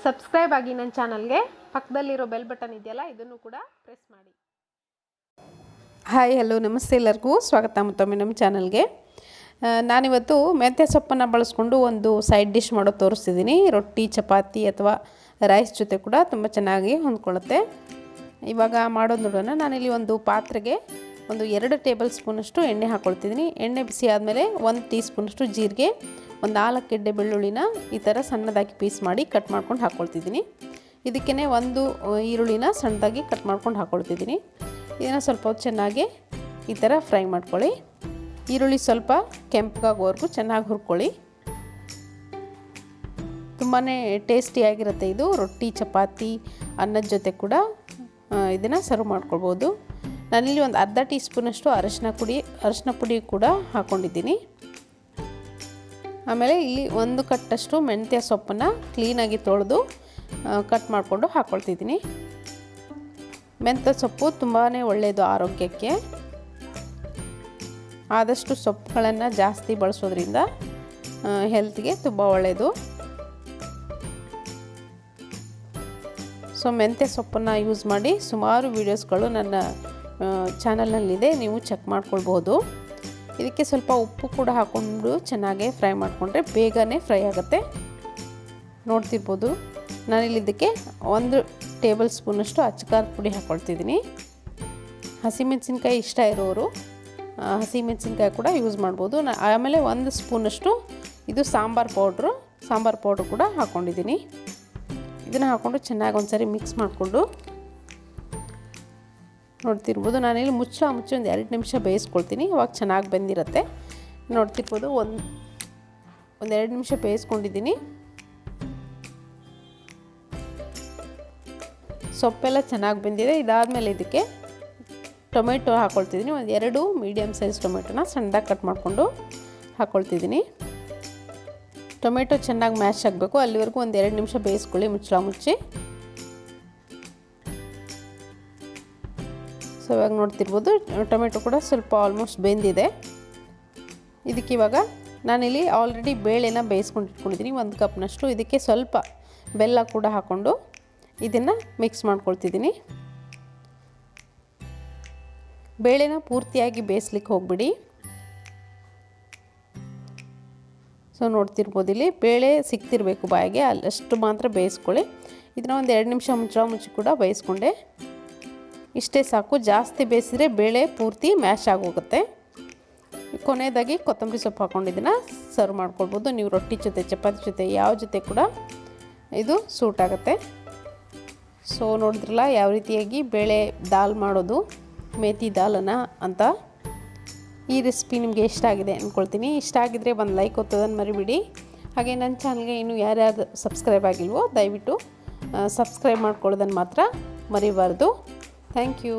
Subscribe ಆಗಿ ನನ್ನ ಚಾನಲ್ಗೆ. ಪಕ್ಕದಲ್ಲಿರೋ ಬೆಲ್ ಬಟನ್ ಇದೆಯಲ್ಲ, ಇದನ್ನು ಕೂಡ ಪ್ರೆಸ್ ಮಾಡಿ. ಹಾಯ್ ಹಲೋ ನಮಸ್ತೆ, ಎಲ್ಲರಿಗೂ ಸ್ವಾಗತ ಮತ್ತೊಮ್ಮೆ ನಮ್ಮ ಚಾನಲ್ಗೆ. ನಾನಿವತ್ತು ಮೆಂತ್ಯ ಸೊಪ್ಪನ್ನು ಬಳಸ್ಕೊಂಡು ಒಂದು ಸೈಡ್ ಡಿಶ್ ಮಾಡೋದು ತೋರಿಸ್ತಿದ್ದೀನಿ. ರೊಟ್ಟಿ, ಚಪಾತಿ ಅಥವಾ ರೈಸ್ ಜೊತೆ ಕೂಡ ತುಂಬ ಚೆನ್ನಾಗಿ ಹೊಂದ್ಕೊಳ್ಳುತ್ತೆ. ಇವಾಗ ಮಾಡೋದು ನೋಡೋಣ. ನಾನಿಲ್ಲಿ ಒಂದು ಪಾತ್ರೆಗೆ ಒಂದು 2 ಟೇಬಲ್ ಸ್ಪೂನಷ್ಟು ಎಣ್ಣೆ ಹಾಕ್ಕೊಳ್ತಿದ್ದೀನಿ. ಎಣ್ಣೆ ಬಿಸಿ ಆದಮೇಲೆ 1 ಟೀ ಸ್ಪೂನಷ್ಟು ಜೀರಿಗೆ, ಒಂದು 4 ಗೆಡ್ಡೆ ಬೆಳ್ಳುಳ್ಳಿನ ಈ ಥರ ಸಣ್ಣದಾಗಿ ಪೀಸ್ ಮಾಡಿ ಕಟ್ ಮಾಡ್ಕೊಂಡು ಹಾಕ್ಕೊಳ್ತಿದ್ದೀನಿ. ಇದಕ್ಕೇ 1 ಈರುಳ್ಳಿನ ಸಣ್ಣದಾಗಿ ಕಟ್ ಮಾಡ್ಕೊಂಡು ಹಾಕ್ಕೊಳ್ತಿದ್ದೀನಿ. ಇದನ್ನು ಸ್ವಲ್ಪ ಚೆನ್ನಾಗಿ ಈ ಥರ ಫ್ರೈ ಮಾಡ್ಕೊಳ್ಳಿ. ಈರುಳ್ಳಿ ಸ್ವಲ್ಪ ಕೆಂಪಗಾಗೋವರೆಗೂ ಚೆನ್ನಾಗಿ ಹುರ್ಕೊಳ್ಳಿ. ತುಂಬಾ ಟೇಸ್ಟಿಯಾಗಿರುತ್ತೆ ಇದು. ರೊಟ್ಟಿ, ಚಪಾತಿ, ಅನ್ನದ ಜೊತೆ ಕೂಡ ಇದನ್ನು ಸರ್ವ್ ಮಾಡ್ಕೊಳ್ಬೋದು. ನಾನಿಲ್ಲಿ ಒಂದು ಅರ್ಧ ಟೀ ಸ್ಪೂನಷ್ಟು ಅರಿಶಿನ ಪುಡಿ ಕೂಡ ಹಾಕ್ಕೊಂಡಿದ್ದೀನಿ. ಆಮೇಲೆ ಇಲ್ಲಿ 1 ಕಟ್ಟಷ್ಟು ಮೆಂತ್ಯ ಸೊಪ್ಪನ್ನು ಕ್ಲೀನಾಗಿ ತೊಳೆದು ಕಟ್ ಮಾಡಿಕೊಂಡು ಹಾಕ್ಕೊಳ್ತಿದ್ದೀನಿ. ಮೆಂತ್ಯ ಸೊಪ್ಪು ತುಂಬಾ ಒಳ್ಳೆಯದು ಆರೋಗ್ಯಕ್ಕೆ. ಆದಷ್ಟು ಸೊಪ್ಪುಗಳನ್ನು ಜಾಸ್ತಿ ಬಳಸೋದ್ರಿಂದ ಹೆಲ್ತ್ಗೆ ತುಂಬ ಒಳ್ಳೆಯದು. ಸೊ ಮೆಂತ್ಯ ಸೊಪ್ಪನ್ನು ಯೂಸ್ ಮಾಡಿ ಸುಮಾರು ವೀಡಿಯೋಸ್ಗಳು ನನ್ನ ಚಾನಲ್ನಲ್ಲಿದೆ, ನೀವು ಚೆಕ್ ಮಾಡ್ಕೊಳ್ಬೋದು. ಇದಕ್ಕೆ ಸ್ವಲ್ಪ ಉಪ್ಪು ಕೂಡ ಹಾಕ್ಕೊಂಡು ಚೆನ್ನಾಗಿ ಫ್ರೈ ಮಾಡಿಕೊಂಡ್ರೆ ಬೇಗನೆ ಫ್ರೈ ಆಗುತ್ತೆ. ನೋಡ್ತಿರ್ಬೋದು, ನಾನಿಲ್ಲಿ ಇದಕ್ಕೆ 1 ಟೇಬಲ್ ಸ್ಪೂನಷ್ಟು ಅಚ್ಚಕಾರದ ಪುಡಿ ಹಾಕ್ಕೊಳ್ತಿದ್ದೀನಿ. ಹಸಿಮೆಣಸಿನ್ಕಾಯಿ ಇಷ್ಟ ಇರೋರು ಹಸಿಮೆಣಸಿನ್ಕಾಯಿ ಕೂಡ ಯೂಸ್ ಮಾಡ್ಬೋದು. ಆಮೇಲೆ 1 ಸ್ಪೂನಷ್ಟು ಇದು ಸಾಂಬಾರು ಪೌಡ್ರು ಕೂಡ ಹಾಕ್ಕೊಂಡಿದ್ದೀನಿ. ಇದನ್ನು ಹಾಕ್ಕೊಂಡು ಚೆನ್ನಾಗಿ ಒಂದ್ಸರಿ ಮಿಕ್ಸ್ ಮಾಡಿಕೊಂಡು ನೋಡ್ತಿರ್ಬೋದು. ನಾನಿಲ್ಲಿ ಮುಚ್ಚಿ ಒಂದು 2 ನಿಮಿಷ ಬೇಯಿಸ್ಕೊಳ್ತೀನಿ. ಅವಾಗ ಚೆನ್ನಾಗಿ ಬೆಂದಿರುತ್ತೆ. ನೋಡ್ತಿರ್ಬೋದು, ಒಂದು 2 ನಿಮಿಷ ಬೇಯಿಸ್ಕೊಂಡಿದ್ದೀನಿ. ಸೊಪ್ಪೆಲ್ಲ ಚೆನ್ನಾಗಿ ಬೆಂದಿದೆ. ಇದಾದಮೇಲೆ ಇದಕ್ಕೆ ಟೊಮೆಟೊ ಹಾಕ್ಕೊಳ್ತಿದ್ದೀನಿ. ಒಂದು 2 ಮೀಡಿಯಮ್ ಸೈಜ್ ಟೊಮೆಟೊನ ಸಣ್ಣದಾಗಿ ಕಟ್ ಮಾಡಿಕೊಂಡು ಹಾಕ್ಕೊಳ್ತಿದ್ದೀನಿ. ಟೊಮೆಟೊ ಚೆನ್ನಾಗಿ ಮ್ಯಾಶ್ ಆಗಬೇಕು, ಅಲ್ಲಿವರೆಗೂ ಒಂದು 2 ನಿಮಿಷ ಬೇಯಿಸ್ಕೊಳ್ಳಿ ಮುಚ್ಚಿ. ಸೊ ಇವಾಗ ನೋಡ್ತಿರ್ಬೋದು, ಟೊಮೆಟೊ ಕೂಡ ಸ್ವಲ್ಪ ಆಲ್ಮೋಸ್ಟ್ ಬೆಂದಿದೆ. ಇದಕ್ಕೆ ಇವಾಗ ನಾನಿಲ್ಲಿ ಆಲ್ರೆಡಿ ಬೇಳೆನ ಬೇಯಿಸ್ಕೊಂಡು ಇಟ್ಕೊಂಡಿದ್ದೀನಿ 1 ಕಪ್ನಷ್ಟು. ಇದಕ್ಕೆ ಸ್ವಲ್ಪ ಬೆಲ್ಲ ಕೂಡ ಹಾಕ್ಕೊಂಡು ಇದನ್ನು ಮಿಕ್ಸ್ ಮಾಡ್ಕೊಳ್ತಿದ್ದೀನಿ. ಬೇಳೆನ ಪೂರ್ತಿಯಾಗಿ ಬೇಯಿಸ್ಲಿಕ್ಕೆ ಹೋಗ್ಬಿಡಿ. ಸೊ ನೋಡ್ತಿರ್ಬೋದು, ಇಲ್ಲಿ ಬೇಳೆ ಸಿಗ್ತಿರ್ಬೇಕು ಬಾಯಿಗೆ, ಅಷ್ಟು ಮಾತ್ರ ಬೇಯಿಸ್ಕೊಳ್ಳಿ. ಇದನ್ನು ಒಂದು 2 ನಿಮಿಷ ಮುಚ್ಚಿ ಕೂಡ ಬೇಯಿಸ್ಕೊಂಡೆ. ಇಷ್ಟೇ ಸಾಕು. ಜಾಸ್ತಿ ಬೇಯಿಸಿದ್ರೆ ಬೇಳೆ ಪೂರ್ತಿ ಮ್ಯಾಶ್ ಆಗೋಗುತ್ತೆ. ಕೊನೆಯದಾಗಿ ಕೊತ್ತಂಬರಿ ಸೊಪ್ಪು ಹಾಕ್ಕೊಂಡಿದ್ದನ್ನು ಸರ್ವ್ ಮಾಡ್ಕೊಳ್ಬೋದು. ನೀವು ರೊಟ್ಟಿ ಜೊತೆ, ಚಪಾತಿ ಜೊತೆ, ಯಾವ ಜೊತೆ ಕೂಡ ಇದು ಸೂಟ್ ಆಗುತ್ತೆ. ಸೊ ನೋಡಿದ್ರಲ್ಲ ಯಾವ ರೀತಿಯಾಗಿ ಬೇಳೆ ದಾಲ್ ಮಾಡೋದು, ಮೇಥಿ ದಾಲನ್ನು ಅಂತ. ಈ ರೆಸಿಪಿ ನಿಮಗೆ ಇಷ್ಟ ಆಗಿದೆ ಅಂದ್ಕೊಳ್ತೀನಿ. ಇಷ್ಟ ಆಗಿದ್ದರೆ ಒಂದು ಲೈಕ್ ಒತ್ತೋದನ್ನು ಮರಿಬಿಡಿ. ಹಾಗೆ ನನ್ನ ಚಾನಲ್ಗೆ ಇನ್ನೂ ಯಾರ್ಯಾರು ಸಬ್ಸ್ಕ್ರೈಬ್ ಆಗಿಲ್ವೋ ದಯವಿಟ್ಟು ಸಬ್ಸ್ಕ್ರೈಬ್ ಮಾಡ್ಕೊಳ್ಳೋದನ್ನು ಮಾತ್ರ ಮರಿಬಾರ್ದು. Thank you.